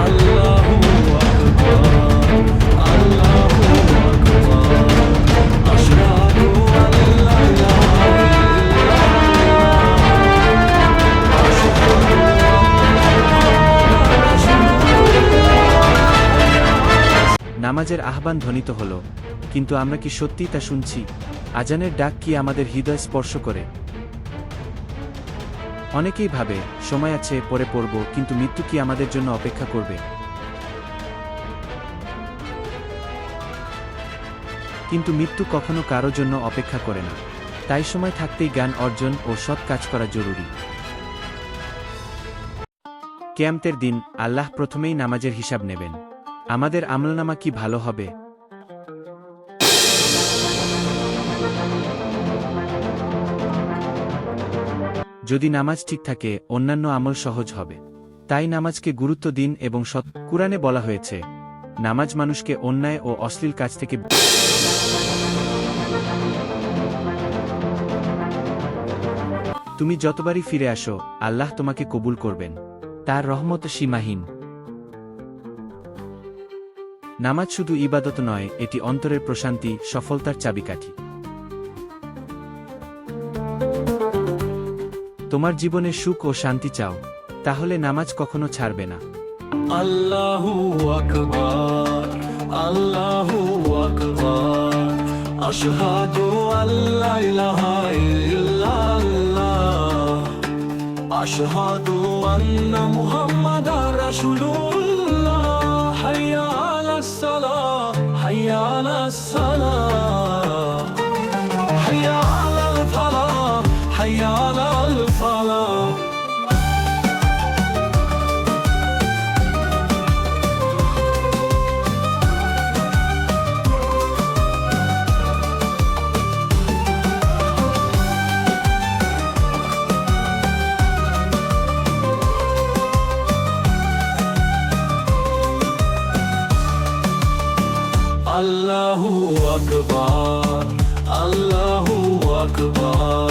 আল্লাহু আকবার, আল্লাহু আকবার, আশহাদু আল্লা ইলাহা ইল্লাল্লাহ, আশহাদু আন্না রাসূলুল্লাহ। নামাজের আহ্বান ধ্বনিত হল, কিন্তু আমরা কি সত্যিই তা শুনছি? আজানের ডাক কি আমাদের হৃদয় স্পর্শ করে? অনেকেই ভাবে সময় আছে, পরে পড়ব, কিন্তু মৃত্যু কি আমাদের জন্য অপেক্ষা করবে? কিন্তু মৃত্যু কখনো কারো জন্য অপেক্ষা করে না। তাই সময় থাকতেই জ্ঞান অর্জন ও সৎ কাজ করা জরুরি। কিয়ামতের দিন আল্লাহ প্রথমেই নামাজের হিসাব নেবেন। আমাদের আমলনামা কি ভালো হবে? যদি নামাজ ঠিক থাকে, অন্যান্য আমল সহজ হবে। তাই নামাজকে গুরুত্ব দিন এবং সৎ। কুরআনে বলা হয়েছে, নামাজ মানুষকে অন্যায় ও অশ্লীল কাজ থেকে। তুমি যতবারই ফিরে আসো, আল্লাহ তোমাকে কবুল করবেন। তার রহমত সীমাহীন। নামাজ শুধু ইবাদত নয়, এটি অন্তরের প্রশান্তি, সফলতার চাবিকাঠি। তোমার জীবনে সুখ ও শান্তি চাও, তাহলে নামাজ কখনো ছাড়বে না। আল্লাহু আকবার, আল্লাহু আকবার, আশহাদু আল্লা ইলাহা ইল্লাল্লাহ, আশহাদু আন্না মুহাম্মাদার রাসূলুল্লাহ, হাইয়া আলাস সালাহ, হাইয়া আলাস সালাহ, হাইয়া আলাল ফালাহ, হাইয়া আলাল ফালাহ। আল্লাহু আকবার, আল্লাহু আকবার,